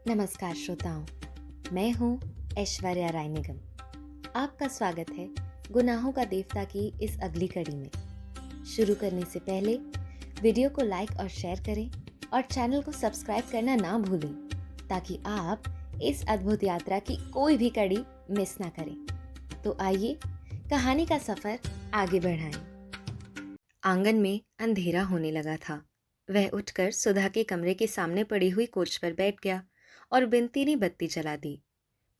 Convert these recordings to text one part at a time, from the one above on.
नमस्कार श्रोताओं, मैं हूँ ऐश्वर्या राय निगम। आपका स्वागत है गुनाहों का देवता की इस अगली कड़ी में। शुरू करने से पहले वीडियो को लाइक और शेयर करें और चैनल को सब्सक्राइब करना ना भूलें ताकि आप इस अद्भुत यात्रा की कोई भी कड़ी मिस ना करें। तो आइए कहानी का सफर आगे बढ़ाएं। आंगन में अंधेरा होने लगा था। वह उठकर सुधा के कमरे के सामने पड़ी हुई कोच पर बैठ गया और बिनती ने बत्ती जला दी।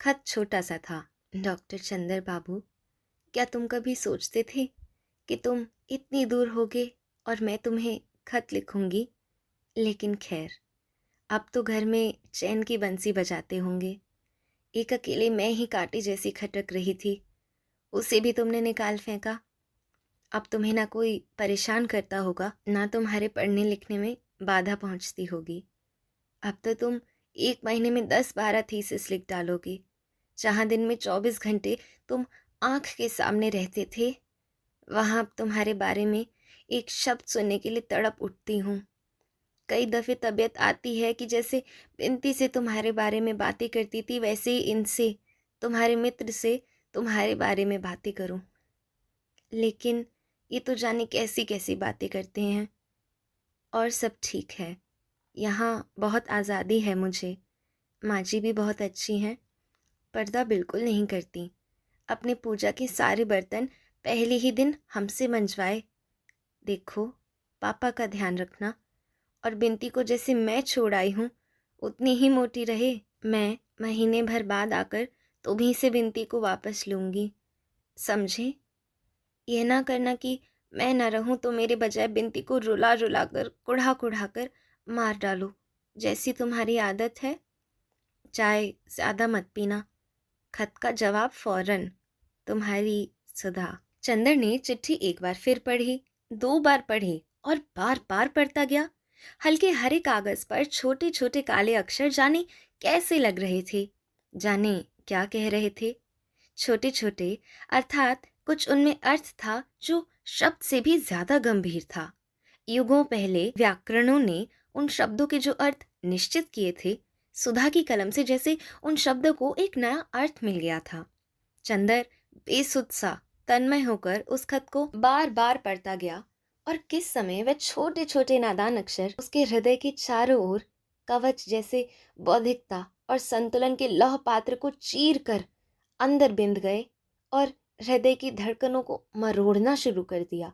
खत छोटा सा था। डॉक्टर चंदर बाबू, क्या तुम कभी सोचते थे कि तुम इतनी दूर होगे और मैं तुम्हें खत लिखूंगी? लेकिन खैर, अब तो घर में चैन की बंसी बजाते होंगे। एक अकेले मैं ही कांटे जैसी खटक रही थी, उसे भी तुमने निकाल फेंका। अब तुम्हें ना कोई परेशान करता होगा, ना तुम्हारे पढ़ने लिखने में बाधा पहुंचती होगी। अब तो तुम 1 महीने में 10-12 थीसिस लिख डालोगे। जहाँ दिन में 24 घंटे तुम आँख के सामने रहते थे, वहाँ अब तुम्हारे बारे में एक शब्द सुनने के लिए तड़प उठती हूँ। कई दफ़े तबीयत आती है कि जैसे बिनती से तुम्हारे बारे में बातें करती थी, वैसे ही इनसे, तुम्हारे मित्र से तुम्हारे बारे में बातें करूँ। लेकिन ये तो जाने कैसी कैसी बातें करते हैं। और सब ठीक है, यहाँ बहुत आज़ादी है मुझे। माँ जी भी बहुत अच्छी हैं, पर्दा बिल्कुल नहीं करती। अपने पूजा के सारे बर्तन पहले ही दिन हमसे मंजवाए। देखो, पापा का ध्यान रखना और बिनती को जैसे मैं छोड़ आई हूँ उतनी ही मोटी रहे। मैं महीने भर बाद आकर तुम्हीं से बिनती को वापस लूँगी, समझे? यह ना करना कि मैं ना रहूँ तो मेरे बजाय बिनती को रुला रुला कर कुढ़ा कुढ़ा कर मार डालो, जैसी तुम्हारी आदत है। चाय ज़्यादा मत पीना। खत का जवाब फौरन, तुम्हारी सुधा। चंदर ने चिट्ठी एक बार फिर पढ़ी, 2 बार पढ़ी और बार बार पढ़ता गया। हल्के हरे कागज पर छोटे छोटे काले अक्षर जाने कैसे लग रहे थे, जाने क्या कह रहे थे। छोटे छोटे अर्थात कुछ उनमें अर्थ था जो शब्द से भी ज्यादा गंभीर था। युगों पहले व्याकरणों ने उन शब्दों के जो अर्थ निश्चित किए थे, सुधा की कलम से जैसे उन शब्दों को एक नया अर्थ मिल गया था। चंदर बेसुध सा तन्मय होकर उस खत को बार बार पढ़ता गया और किस समय वह छोटे छोटे नादान अक्षर उसके हृदय के चारों ओर कवच जैसे बौद्धिकता और संतुलन के लौह पात्र को चीर कर अंदर बिंध गए और हृदय की धड़कनों को मरोड़ना शुरू कर दिया।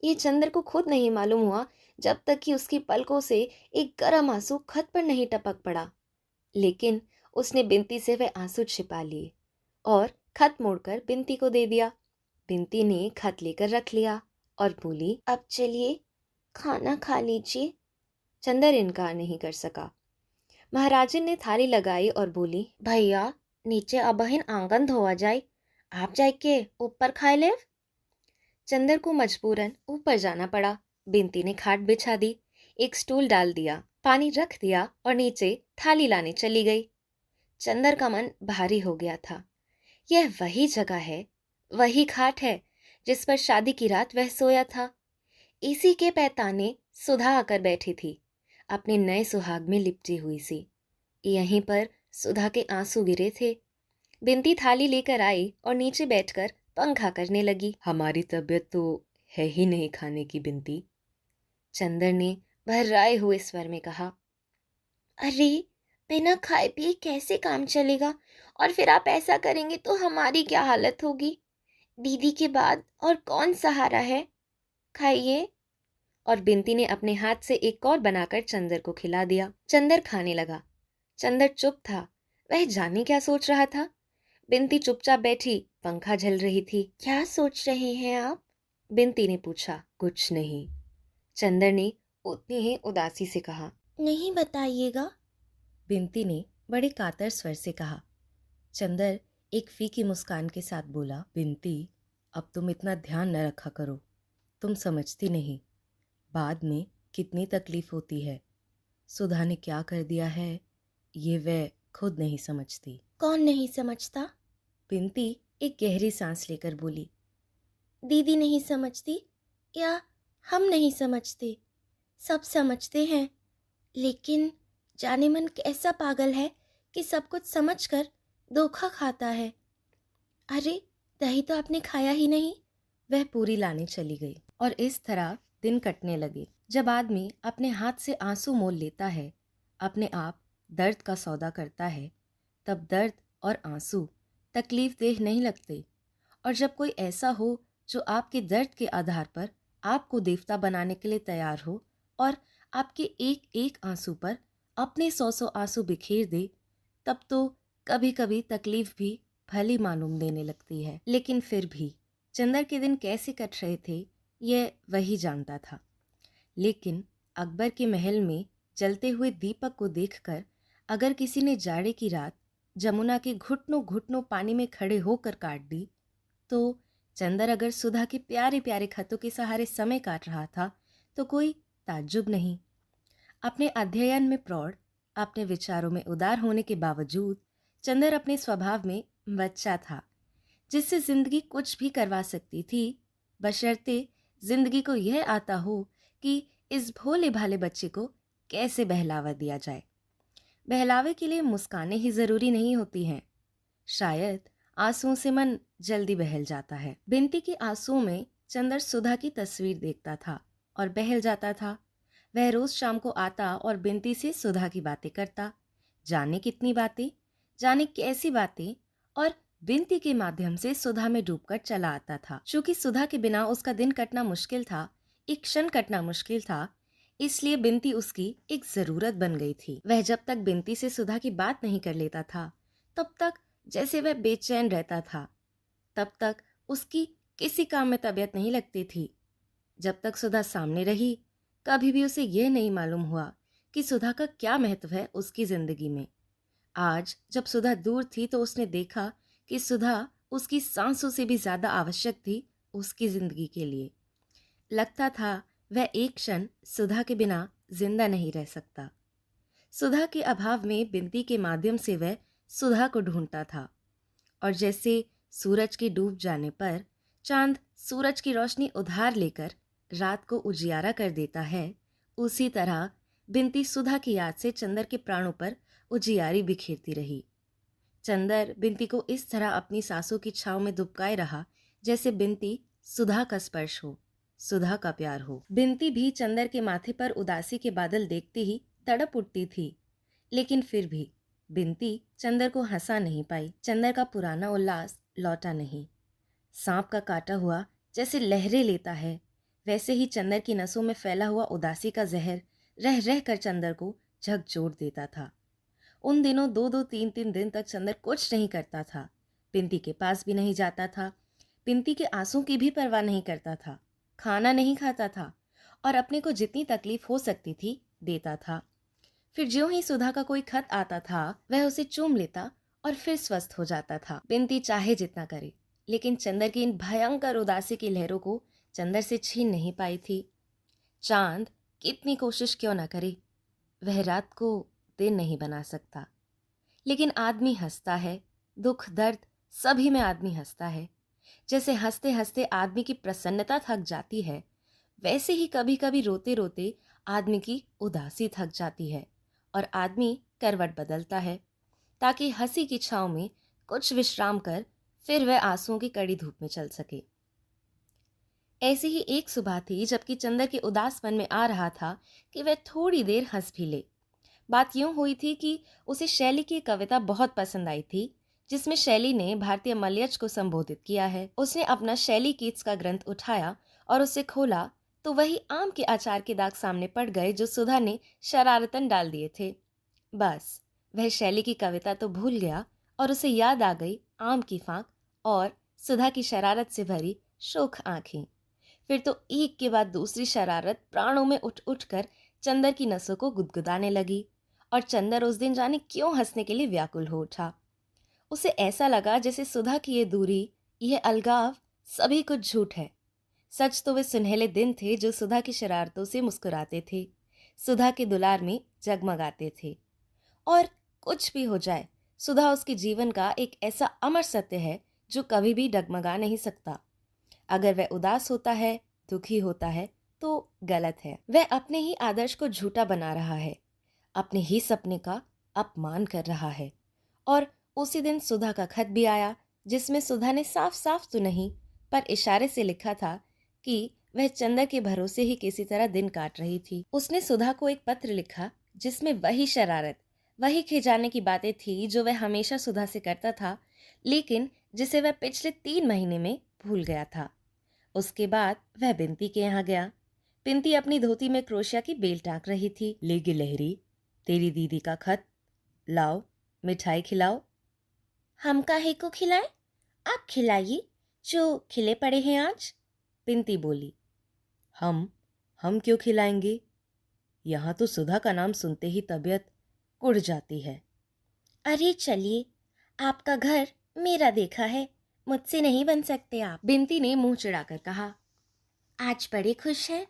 ये चंदर को खुद नहीं मालूम हुआ जब तक कि उसकी पलकों से एक गर्म आंसू खत पर नहीं टपक पड़ा। लेकिन उसने बिनती से वह आंसू छिपा लिए और खत मोड़कर बिनती को दे दिया। बिनती ने खत लेकर रख लिया और बोली, अब चलिए खाना खा लीजिए। चंदर इनकार नहीं कर सका। महाराजन ने थाली लगाई और बोली, भैया नीचे अबहिन आंगन धोआ जाए, आप जाके ऊपर खाए ले। चंदर को मजबूरन ऊपर जाना पड़ा। बिनती ने खाट बिछा दी, एक स्टूल डाल दिया, पानी रख दिया और नीचे थाली लाने चली गई। चंदर का मन भारी हो गया था। यह वही जगह है, वही खाट है जिस पर शादी की रात वह सोया था। इसी के पैताने सुधा आकर बैठी थी, अपने नए सुहाग में लिपटी हुई सी। यहीं पर सुधा के आंसू गिरे थे। बिनती थाली लेकर आई और नीचे बैठकर पंखा करने लगी। हमारी तबीयत तो है ही नहीं खाने की बिनती, चंदर ने भर्राए हुए स्वर में कहा। अरे, बिना खाए पिए कैसे काम चलेगा? और फिर आप ऐसा करेंगे तो हमारी क्या हालत होगी? दीदी के बाद और कौन सहारा है? खाइए। और बिनती ने अपने हाथ से एक और बनाकर चंदर को खिला दिया। चंदर खाने लगा। चंदर चुप था, वह जाने क्या सोच रहा था। बिनती चुपचाप बैठी पंखा झल रही थी। क्या सोच रहे हैं आप? बिनती ने पूछा। कुछ नहीं, चंदर ने उतनी ही उदासी से कहा। नहीं बताइएगा, बिनती ने बड़े कातर स्वर से कहा। चंदर एक फीकी मुस्कान के साथ बोला, बिनती अब तुम इतना ध्यान न रखा करो, तुम समझती नहीं बाद में कितनी तकलीफ होती है। सुधा ने क्या कर दिया है ये वह खुद नहीं समझती। कौन नहीं समझता? बिनती एक गहरी सांस लेकर बोली। दीदी नहीं समझती या हम नहीं समझते? सब समझते हैं, लेकिन जाने मन कैसा पागल है कि सब कुछ समझकर धोखा खाता है। अरे, दही तो आपने खाया ही नहीं। वह पूरी लाने चली गई और इस तरह दिन कटने लगे। जब आदमी अपने हाथ से आंसू मोल लेता है, अपने आप दर्द का सौदा करता है, तब दर्द और आंसू तकलीफ देह नहीं लगते। और जब कोई ऐसा हो जो आपके दर्द के आधार पर आपको देवता बनाने के लिए तैयार हो और आपके एक एक आंसू पर अपने 100 आंसू बिखेर दे, तब तो कभी कभी तकलीफ भी भली मालूम देने लगती है। लेकिन फिर भी चंदर के दिन कैसे कट रहे थे, यह वही जानता था। लेकिन अकबर के महल में जलते हुए दीपक को देखकर अगर किसी ने जाड़े की रात जमुना के घुटनों घुटनों पानी में खड़े होकर काट दी, तो चंदर अगर सुधा के प्यारे प्यारे खतों के सहारे समय काट रहा था, तो कोई ताज्जुब नहीं। अपने अध्ययन में प्रौढ़, अपने विचारों में उदार होने के बावजूद चंदर अपने स्वभाव में बच्चा था, जिससे जिंदगी कुछ भी करवा सकती थी, बशर्ते जिंदगी को यह आता हो कि इस भोले भाले बच्चे को कैसे बहलावा दिया जाए। बहलावे के लिए मुस्कानें ही जरूरी नहीं होती हैं, शायद आंसुओं से मन जल्दी बहल जाता है। बिनती के आंसुओं में चंदर सुधा की तस्वीर देखता था और बहल जाता था। वह रोज शाम को आता और बिनती से सुधा की बातें करता। जाने कितनी बातें, जाने कैसी बातें, और बिनती के माध्यम से सुधा में डूबकर चला आता था। चूंकि सुधा के बिना उसका दिन कटना मुश्किल था, एक क्षण कटना मुश्किल था, इसलिए बिनती उसकी एक जरूरत बन गई थी। वह जब तक बिनती से सुधा की बात नहीं कर लेता था, तब तक जैसे वह बेचैन रहता था। तब तक उसकी किसी काम में तबीयत नहीं लगती थी। जब तक सुधा सामने रही, कभी भी उसे यह नहीं मालूम हुआ कि सुधा का क्या महत्व है उसकी जिंदगी में। आज जब सुधा दूर थी तो उसने देखा कि सुधा उसकी सांसों से भी ज्यादा आवश्यक थी उसकी जिंदगी के लिए। लगता था वह एक क्षण सुधा के बिना जिंदा नहीं रह सकता। सुधा के अभाव में बिनती के माध्यम से वह सुधा को ढूंढता था। और जैसे सूरज के डूब जाने पर चांद सूरज की रोशनी उधार लेकर रात को उजियारा कर देता है, उसी तरह बिनती सुधा की याद से चंदर के प्राणों पर उजियारी बिखेरती रही। चंदर बिनती को इस तरह अपनी सांसों की छांव में दुबकाए रहा जैसे बिनती सुधा का स्पर्श हो, सुधा का प्यार हो। बिनती भी चंदर के माथे पर उदासी के बादल देखते ही तड़प उठती थी, लेकिन फिर भी बिनती चंदर को हंसा नहीं पाई। चंदर का पुराना उल्लास लौटा नहीं। सांप का काटा हुआ जैसे लहरें लेता है, वैसे ही चंदर की नसों में फैला हुआ उदासी का जहर रह रह कर चंदर को झकझोर देता था। उन दिनों 2-2 3-3 दिन तक चंदर कुछ नहीं करता था। बिनती के पास भी नहीं जाता था, बिनती के आंसू की भी परवाह नहीं करता था, खाना नहीं खाता था और अपने को जितनी तकलीफ हो सकती थी देता था। फिर ज्यों ही सुधा का कोई खत आता था, वह उसे चूम लेता और फिर स्वस्थ हो जाता था। बिनती चाहे जितना करे, लेकिन चंदर की इन भयंकर उदासी की लहरों को चंदर से छीन नहीं पाई थी। चांद कितनी कोशिश क्यों न करे, वह रात को दिन नहीं बना सकता। लेकिन आदमी हंसता है, दुख दर्द सभी में आदमी हंसता है। जैसे हंसते हंसते आदमी की प्रसन्नता थक जाती है, वैसे ही कभी कभी रोते रोते आदमी की उदासी थक जाती है और आदमी करवट बदलता है ताकि हंसी की छांव में कुछ विश्राम कर फिर वह आंसुओं की कड़ी धूप में चल सके। ऐसी ही एक सुबह थी जबकि चंदर के उदास मन में आ रहा था कि वह थोड़ी देर हंस भी ले। बात यूं हुई थी कि उसे शैली की कविता बहुत पसंद आई थी, जिसमें शैली ने भारतीय मलयज को संबोधित किया है। उसने अपना शैली कीट्स का ग्रंथ उठाया और उसे खोला तो वही आम के अचार के दाग सामने पड़ गए जो सुधा ने शरारतन डाल दिए थे। बस वह शैली की कविता तो भूल गया और उसे याद आ गई आम की फांक और सुधा की शरारत से भरी शोख आंखें। फिर तो एक के बाद दूसरी शरारत प्राणों में उठ उठ कर चंदर की नसों को गुदगुदाने लगी और चंदर उस दिन जाने क्यों हंसने के लिए व्याकुल हो उठा। उसे ऐसा लगा जैसे सुधा की ये दूरी, यह अलगाव सभी कुछ झूठ है। सच तो वे सुनहले दिन थे जो सुधा की शरारतों से मुस्कुराते थे, सुधा के दुलार में जगमगाते थे। और कुछ भी हो जाए, सुधा उसके जीवन का एक ऐसा अमर सत्य है जो कभी भी डगमगा नहीं सकता। अगर वह उदास होता है, दुखी होता है, तो गलत है। वह अपने ही आदर्श को झूठा बना रहा है, अपने ही सपने का अपमान कर रहा है। और उसी दिन सुधा का खत भी आया, जिसमें सुधा ने साफ साफ तो नहीं पर इशारे से लिखा था कि वह चंदर के भरोसे ही किसी तरह दिन काट रही थी। उसने सुधा को एक पत्र लिखा जिसमें वही शरारत, वही खिजाने की बातें थी जो वह हमेशा सुधा से करता था, लेकिन जिसे वह पिछले 3 महीने में भूल गया था। उसके बाद वह बिंती के यहाँ गया। बिंती अपनी धोती में क्रोशिया की बेल टाँक रही थी। ले गिलहरी, तेरी दीदी का खत, लाओ मिठाई खिलाओ। हम काहे को खिलाएं? आप खिलाइए जो खिले पड़े हैं आज। बिंती बोली। हम क्यों खिलाएंगे? यहाँ तो सुधा का नाम सुनते ही तबीयत उड़ जाती है। अरे चलिए, आपका घर मेरा देखा है, मुझसे नहीं बन सकते आप। बिंती ने मुंह चिढ़ाकर कहा। आज बड़े खुश हैं?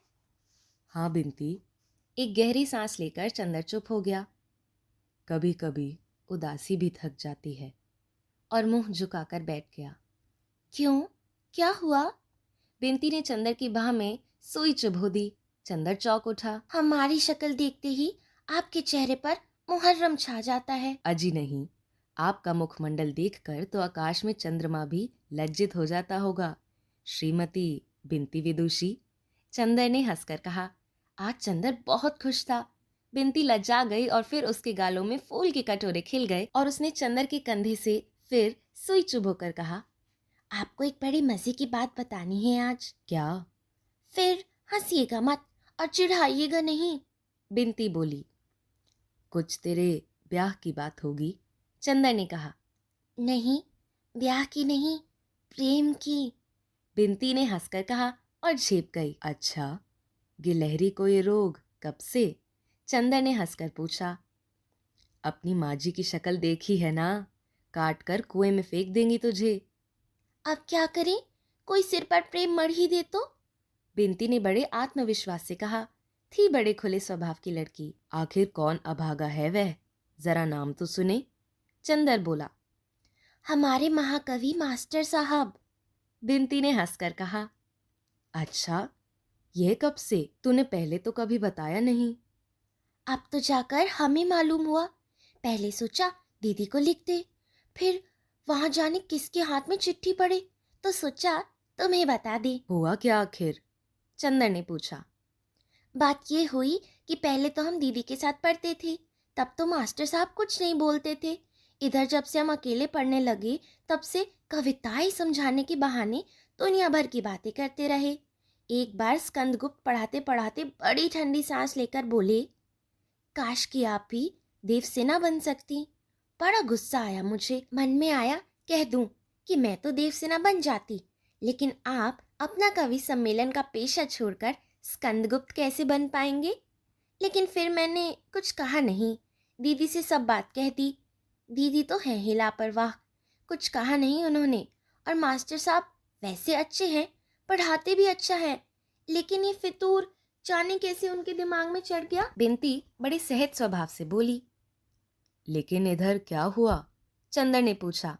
हाँ बिंती। एक गहरी सांस लेकर चंदर चुप हो गया। कभी कभी उदासी भी थक जाती है। और मुंह झुकाकर बैठ गया। क्यों, क्या हुआ? बिंती ने चंदर की बाह में सुई चुभो दी। चंदर चौंक उठा। हमारी शक्ल देखते ही आपके चेहरे पर मुहर्रम छा जाता है। अजी नहीं, आपका मुखमंडल देखकर तो आकाश में चंद्रमा भी लज्जित हो जाता होगा, श्रीमती बिंती विदुषी। चंदर ने हंसकर कहा। आज चंदर बहुत खुश था। बिंती लज्जा गई और फिर उसके गालों में फूल के कटोरे खिल गए और उसने चंदर के कंधे से फिर सुई चुभोकर कहा, आपको एक बड़ी मजे की बात बतानी है आज। क्या? फिर हंसिएगा मत और चिढ़ाइएगा नहीं। बिंती बोली। कुछ तेरे ब्याह की बात होगी, चंदर ने कहा। नहीं, ब्याह की नहीं, प्रेम की। बिंती ने हंसकर कहा और झेप गई। अच्छा, गिलहरी को ये रोग कब से? चंदर ने हंसकर पूछा। अपनी माँ जी की शक्ल देखी है ना, काट कर कुएं में फेंक देंगी तुझे। अब क्या करें, कोई सिर पर प्रेम मर ही दे तो? बिंती ने बड़े आत्मविश्वास से कहा। थी बड़े खुले स्वभाव की लड़की। आखिर कौन अभागा है वह, जरा नाम तो सुने। चंदर बोला। हमारे महाकवि मास्टर साहब। बिंती ने हंसकर कहा। अच्छा, यह कब से? तूने पहले तो कभी बताया नहीं। अब तो जाकर हमें मालूम हुआ। पहले सोचा दीदी को लिख दे, फिर वहां जाने किसके हाथ में चिट्ठी पड़े तो सोचा तुम्हें बता दे। हुआ क्या आखिर? चंदर ने पूछा। बात ये हुई कि पहले तो हम दीदी के साथ पढ़ते थे, तब तो मास्टर साहब कुछ नहीं बोलते थे। इधर जब से हम अकेले पढ़ने लगे तब से कविताएं समझाने के बहाने दुनिया भर की बातें करते रहे। एक बार स्कंदगुप्त पढ़ाते पढ़ाते बड़ी ठंडी सांस लेकर बोले, काश कि आप भी देवसेना बन सकती। बड़ा गुस्सा आया मुझे। मन में आया कह दूं कि मैं तो देवसेना बन जाती, लेकिन आप अपना कवि सम्मेलन का पेशा छोड़कर स्कंदगुप्त कैसे बन पाएंगे? लेकिन फिर मैंने कुछ कहा नहीं, दीदी से सब बात कह दी। दीदी तो हैं ही लापरवाह, कुछ कहा नहीं उन्होंने। और मास्टर साहब वैसे अच्छे हैं, पढ़ाते भी अच्छा है, लेकिन ये फितूर जाने कैसे उनके दिमाग में चढ़ गया। बिंती बड़े सहज स्वभाव से बोली। लेकिन इधर क्या हुआ? चंदर ने पूछा।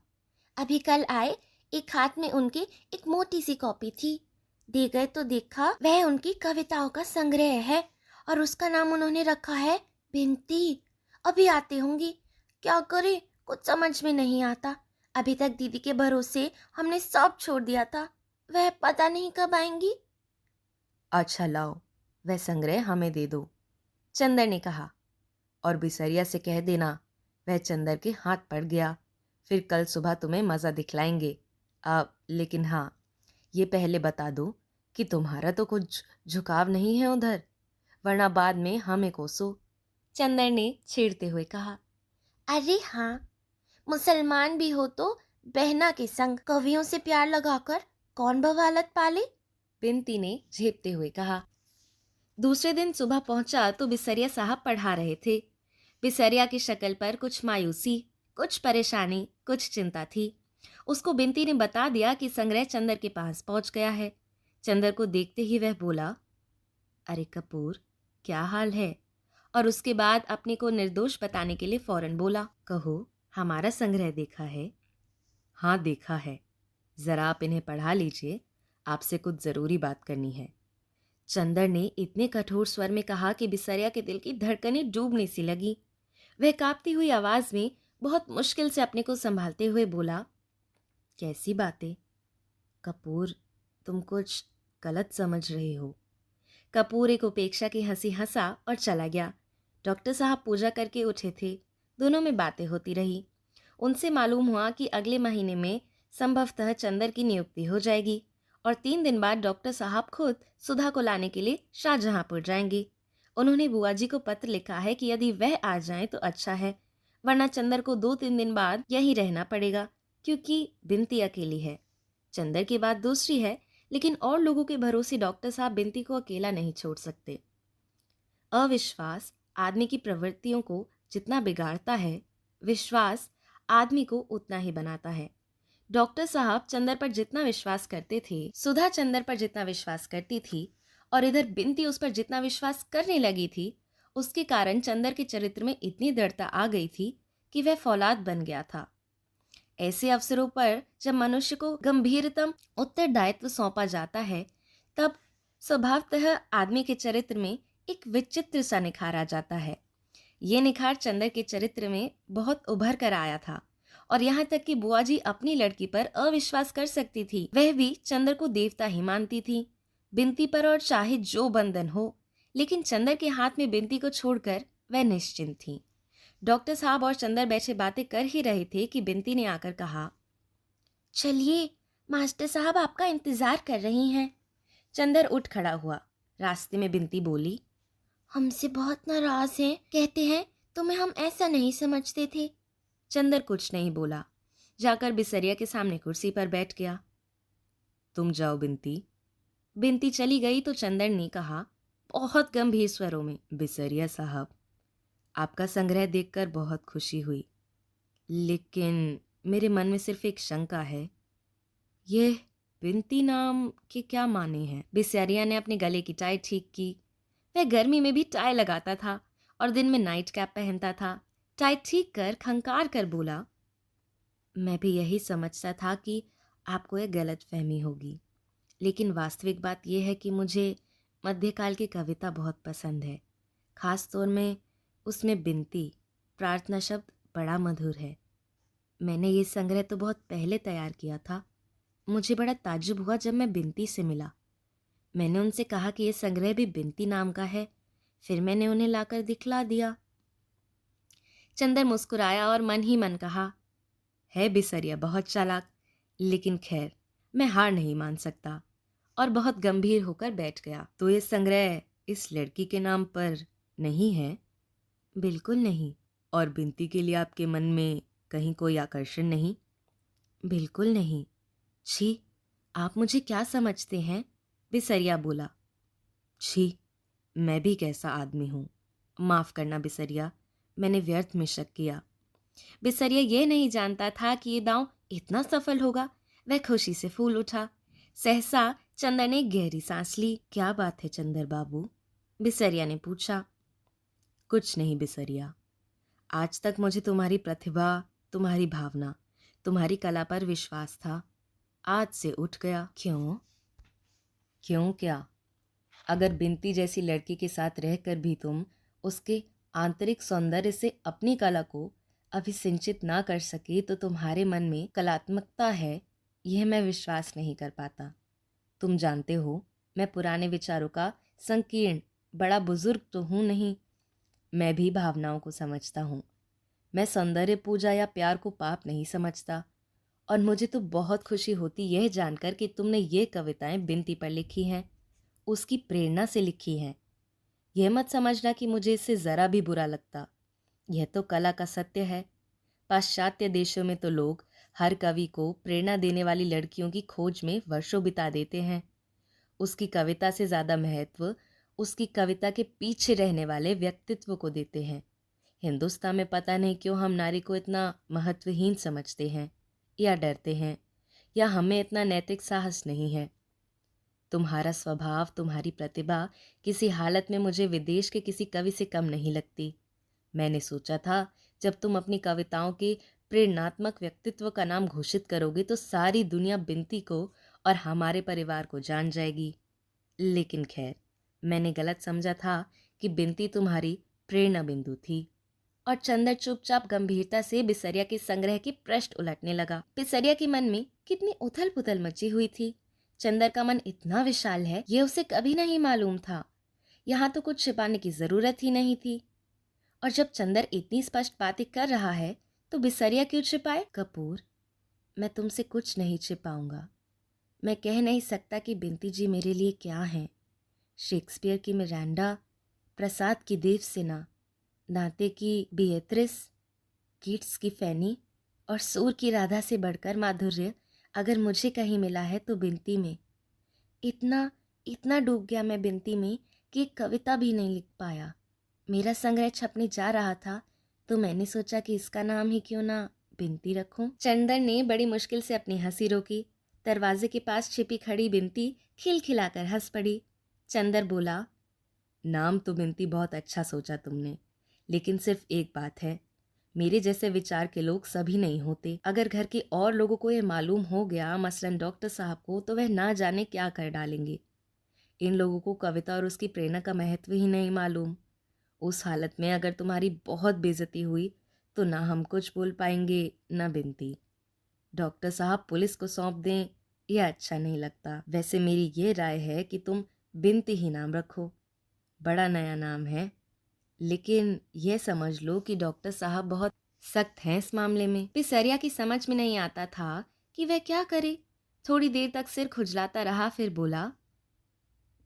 अभी कल आए, एक हाथ में उनके एक मोटी सी कॉपी थी। दे गए तो देखा वह उनकी कविताओं का संग्रह है और उसका नाम उन्होंने रखा है बिंती। अभी आते होंगी, क्या करे कुछ समझ में नहीं आता। अभी तक दीदी के भरोसे हमने सब छोड़ दिया था, वह पता नहीं कब आएंगी। अच्छा लाओ, वह संग्रह हमें दे दो, चंदर ने कहा। और बिसरिया से कह देना वह चंदर के हाथ पड़ गया, फिर कल सुबह तुम्हें मज़ा दिखलाएंगे। लेकिन हाँ, ये पहले बता दो कि तुम्हारा तो कुछ झुकाव नहीं है उधर, वरना बाद में हमें कोसो। चंदर ने छेड़ते हुए कहा। अरे हाँ, मुसलमान भी हो तो बहना के संग कवियों से प्यार लगाकर कौन बवालत पाले? बिंती ने झेपते हुए कहा। दूसरे दिन सुबह पहुंचा तो बिसरिया साहब पढ़ा रहे थे। बिसरिया की शक्ल पर कुछ मायूसी, कुछ परेशानी, कुछ चिंता थी। उसको बिंती ने बता दिया कि संग्रह चंदर के पास पहुंच गया है। चंदर को देखते ही वह बोला, अरे कपूर, क्या हाल है? और उसके बाद अपने को निर्दोष बताने के लिए फौरन बोला, कहो, हमारा संग्रह देखा है? हाँ देखा है, जरा आप इन्हें पढ़ा लीजिए, आपसे कुछ जरूरी बात करनी है। चंदर ने इतने कठोर स्वर में कहा कि बिसरिया के दिल की धड़कनें डूबने सी लगी। वह कांपती हुई आवाज में बहुत मुश्किल से अपने को संभालते हुए बोला, कैसी बातें कपूर, तुम कुछ गलत समझ रहे हो। कपूर एक उपेक्षा की हंसी हंसा और चला गया। डॉक्टर साहब पूजा करके उठे थे। दोनों में बातें होती रही। उनसे मालूम हुआ कि अगले महीने में संभवतः चंदर की नियुक्ति हो जाएगी और 3 दिन बाद डॉक्टर साहब खुद सुधा को लाने के लिए शाहजहांपुर जाएंगे। उन्होंने बुआ जी को पत्र लिखा है कि यदि वह आ जाएं तो अच्छा है, वरना चंदर को 2-3 दिन बाद यहीं रहना पड़ेगा, क्योंकि बिनती अकेली है। चंदर की बात दूसरी है, लेकिन और लोगों के भरोसे डॉक्टर साहब बिनती को अकेला नहीं छोड़ सकते। अविश्वास आदमी की प्रवृत्तियों को जितना बिगाड़ता है, विश्वास आदमी को उतना ही बनाता है। डॉक्टर साहब चंदर पर जितना विश्वास करते थे, सुधा चंदर पर जितना विश्वास करती थी और इधर बिनती उस पर जितना विश्वास करने लगी थी, उसके कारण चंदर के चरित्र में इतनी दृढ़ता आ गई थी कि वह फौलाद बन गया था। ऐसे अवसरों पर जब मनुष्य को गंभीरतम उत्तरदायित्व सौंपा जाता है, तब स्वभावतः आदमी के चरित्र में एक विचित्र सा निखार आ जाता है। ये निखार चंदर के चरित्र में बहुत उभर कर आया था और यहाँ तक कि बुआ जी अपनी लड़की पर अविश्वास कर सकती थी। वह भी चंदर को देवता ही मानती थी। बिनती पर और चाहे जो बंधन हो, लेकिन चंदर के हाथ में बिनती को छोड़कर वह निश्चिंत थी। डॉक्टर साहब और चंदर बैठे बातें कर ही रहे थे कि बिनती ने आकर कहा, चलिए, मास्टर साहब आपका इंतजार कर रही हैं। चंदर उठ खड़ा हुआ। रास्ते में बिनती बोली, हमसे बहुत नाराज हैं, कहते हैं तुम्हें हम ऐसा नहीं समझते थे। चंदर कुछ नहीं बोला, जाकर बिसरिया के सामने कुर्सी पर बैठ गया। तुम जाओ बिनती। बिनती चली गई तो चंदर ने कहा बहुत गंभीर स्वरों में, बिसरिया साहब, आपका संग्रह देखकर बहुत खुशी हुई, लेकिन मेरे मन में सिर्फ एक शंका है। यह बिनती नाम के क्या माने हैं? बिसरिया ने अपने गले की टाई ठीक की। वह गर्मी में भी टाई लगाता था और दिन में नाइट कैप पहनता था। टाई ठीक कर खंकार कर बोला, मैं भी यही समझता था कि आपको यह गलत फहमी होगी, लेकिन वास्तविक बात यह है कि मुझे मध्यकाल की कविता बहुत पसंद है। खास तौर में उसमें बिनती, प्रार्थना शब्द बड़ा मधुर है। मैंने ये संग्रह तो बहुत पहले तैयार किया था। मुझे बड़ा ताज्जुब हुआ जब मैं बिनती से मिला। मैंने उनसे कहा कि ये संग्रह भी बिनती नाम का है। फिर मैंने उन्हें लाकर दिखला दिया। चंदर मुस्कुराया और मन ही मन कहा, है बिसरिया बहुत चालाक, लेकिन खैर मैं हार नहीं मान सकता, और बहुत गंभीर होकर बैठ गया। तो ये संग्रह इस लड़की के नाम पर नहीं है? बिल्कुल नहीं। और बिनती के लिए आपके मन में कहीं कोई आकर्षण नहीं? बिल्कुल नहीं। छी, आप मुझे क्या समझते हैं? बिसरिया बोला। छी, मैं भी कैसा आदमी हूँ। माफ करना बिसरिया, मैंने व्यर्थ में शक किया। बिसरिया ये नहीं जानता था कि ये दांव इतना सफल होगा। वह खुशी से फूल उठा। सहसा चंदर ने गहरी सांस ली। क्या बात है चंदर बाबू? बिसरिया ने पूछा। कुछ नहीं बिसरिया, आज तक मुझे तुम्हारी प्रतिभा, तुम्हारी भावना, तुम्हारी कला पर विश्वास था। आज से उठ गया। क्यों? क्यों क्या? अगर बिनती जैसी लड़की के साथ रहकर भी तुम उसके आंतरिक सौंदर्य से अपनी कला को अभिसिंचित ना कर सके तो तुम्हारे मन में कलात्मकता है, यह मैं विश्वास नहीं कर पाता। तुम जानते हो, मैं पुराने विचारों का संकीर्ण बड़ा बुजुर्ग तो हूँ नहीं। मैं भी भावनाओं को समझता हूँ। मैं सौंदर्य पूजा या प्यार को पाप नहीं समझता। और मुझे तो बहुत खुशी होती यह जानकर कि तुमने ये कविताएं बिनती पर लिखी हैं, उसकी प्रेरणा से लिखी हैं। यह मत समझना कि मुझे इससे ज़रा भी बुरा लगता। यह तो कला का सत्य है। पाश्चात्य देशों में तो लोग हर कवि को प्रेरणा देने वाली लड़कियों की खोज में वर्षों बिता देते हैं। उसकी कविता से ज़्यादा महत्व उसकी कविता के पीछे रहने वाले व्यक्तित्व को देते हैं। हिंदुस्तान में पता नहीं क्यों हम नारी को इतना महत्वहीन समझते हैं, या डरते हैं, या हमें इतना नैतिक साहस नहीं है। तुम्हारा स्वभाव, तुम्हारी प्रतिभा किसी हालत में मुझे विदेश के किसी कवि से कम नहीं लगती। मैंने सोचा था जब तुम अपनी कविताओं के प्रेरणात्मक व्यक्तित्व का नाम घोषित करोगे तो सारी दुनिया बिनती को और हमारे परिवार को जान जाएगी। लेकिन खैर, मैंने गलत समझा था कि बिनती तुम्हारी प्रेरणा बिंदु थी। और चंदर चुपचाप गंभीरता से बिसरिया के संग्रह की पृष्ठ उलटने लगा। बिसरिया के मन में कितनी उथल पुथल मची हुई थी। चंदर का मन इतना विशाल है, ये उसे कभी नहीं मालूम था। यहाँ तो कुछ छिपाने की जरूरत ही नहीं थी। और जब चंदर इतनी स्पष्ट बातें कर रहा है तो बिसरिया क्यों छिपाए? कपूर, मैं तुमसे कुछ नहीं छिपाऊंगा। मैं कह नहीं सकता कि बिनती जी मेरे लिए क्या हैं। शेक्सपियर की मिरांडा, प्रसाद की देवसेना, दांते की बिएत्रिस, कीट्स की फैनी और सूर की राधा से बढ़कर माधुर्य अगर मुझे कहीं मिला है तो बिनती में। इतना इतना डूब गया मैं बिनती में कि एक कविता भी नहीं लिख पाया। मेरा संग्रह छपने जा रहा था तो मैंने सोचा कि इसका नाम ही क्यों ना बिनती रखूं। चंदर ने बड़ी मुश्किल से अपनी हंसी रोकी। दरवाजे के पास छिपी खड़ी बिनती खिलखिलाकर हंस पड़ी। चंदर बोला, नाम तो बिनती बहुत अच्छा सोचा तुमने, लेकिन सिर्फ एक बात है, मेरे जैसे विचार के लोग सभी नहीं होते। अगर घर के और लोगों को यह मालूम हो गया, मसलन डॉक्टर साहब को, तो वह ना जाने क्या कर डालेंगे। इन लोगों को कविता और उसकी प्रेरणा का महत्व ही नहीं मालूम। उस हालत में अगर तुम्हारी बहुत बेइज्जती हुई तो ना हम कुछ बोल पाएंगे ना बिनती। डॉक्टर साहब पुलिस को सौंप दें, यह अच्छा नहीं लगता। वैसे मेरी ये राय है कि तुम बिनती ही नाम रखो। बड़ा नया नाम है, लेकिन यह समझ लो कि डॉक्टर साहब बहुत सख्त हैं इस मामले में। बिसरिया की समझ में नहीं आता था कि वह क्या करे। थोड़ी देर तक सिर खुजलाता रहा, फिर बोला,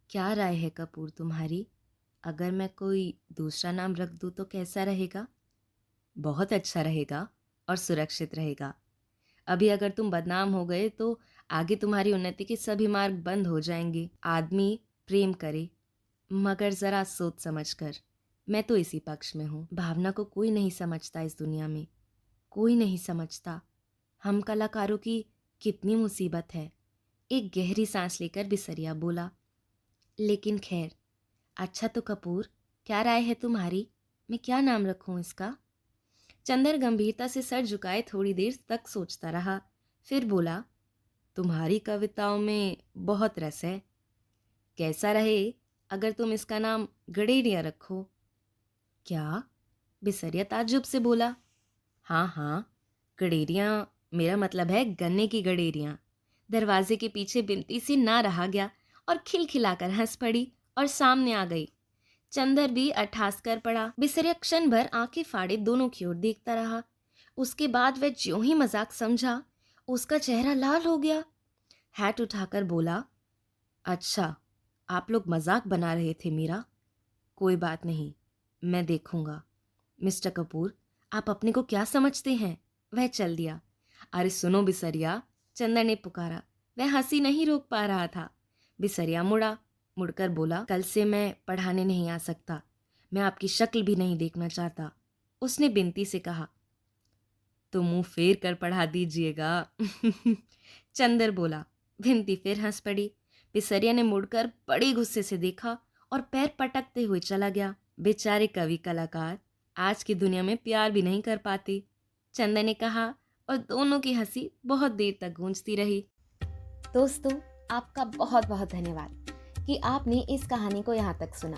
क्या राय है कपूर तुम्हारी? अगर मैं कोई दूसरा नाम रख दूं तो कैसा रहेगा? बहुत अच्छा रहेगा और सुरक्षित रहेगा। अभी अगर तुम बदनाम हो गए तो आगे तुम्हारी उन्नति के सभी मार्ग बंद हो जाएंगे। आदमी प्रेम करे, मगर जरा सोच समझ कर। मैं तो इसी पक्ष में हूँ। भावना को कोई नहीं समझता इस दुनिया में, कोई नहीं समझता। हम कलाकारों की कितनी मुसीबत है। एक गहरी सांस लेकर बिसरिया बोला, लेकिन खैर, अच्छा तो कपूर, क्या राय है तुम्हारी? मैं क्या नाम रखूं इसका? चंदर गंभीरता से सर झुकाए थोड़ी देर तक सोचता रहा, फिर बोला, तुम्हारी कविताओं में बहुत रस है। कैसा रहे अगर तुम इसका नाम गडेरिया रखो? क्या? बिसरिया ताज्जुब से बोला। हाँ हाँ, गडेरियाँ, मेरा मतलब है गन्ने की गडेरियाँ। दरवाजे के पीछे बिनती सी ना रहा गया और खिलखिलाकर हंस पड़ी और सामने आ गई। चंदर भी अट्ठास कर पड़ा। बिसरिया क्षण भर आंखें फाड़े दोनों की ओर देखता रहा। उसके बाद वह ज्यों ही मजाक समझा, उसका चेहरा लाल हो गया। हैट उठाकर बोला, अच्छा, आप लोग मजाक बना रहे थे मेरा? कोई बात नहीं, मैं देखूंगा। मिस्टर कपूर, आप अपने को क्या समझते हैं? वह चल दिया। अरे सुनो बिसरिया, चंदर ने पुकारा। वह हंसी नहीं रोक पा रहा था। बिसरिया मुड़कर बोला, कल से मैं पढ़ाने नहीं आ सकता। मैं आपकी शक्ल भी नहीं देखना चाहता। उसने बिनती से कहा। तो मुंह फेर कर पढ़ा दीजिएगा। चंदर बोला। बिनती फिर हंस पड़ी। बिसरिया ने मुड़कर बड़े गुस्से से देखा और पैर पटकते हुए चला गया। बेचारे कवि कलाकार आज की दुनिया में प्यार भी नहीं कर पाते, चंदर ने कहा, और दोनों की हंसी बहुत देर तक गूंजती रही। दोस्तों, आपका बहुत बहुत धन्यवाद कि आपने इस कहानी को यहाँ तक सुना।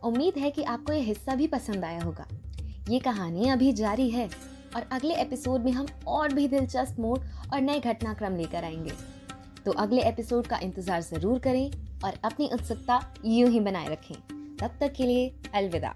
उम्मीद है कि आपको यह हिस्सा भी पसंद आया होगा। ये कहानी अभी जारी है और अगले एपिसोड में हम और भी दिलचस्प मोड़ और नए घटनाक्रम लेकर आएंगे। तो अगले एपिसोड का इंतजार जरूर करें और अपनी उत्सुकता यूं ही बनाए रखें। तब तक के लिए अलविदा।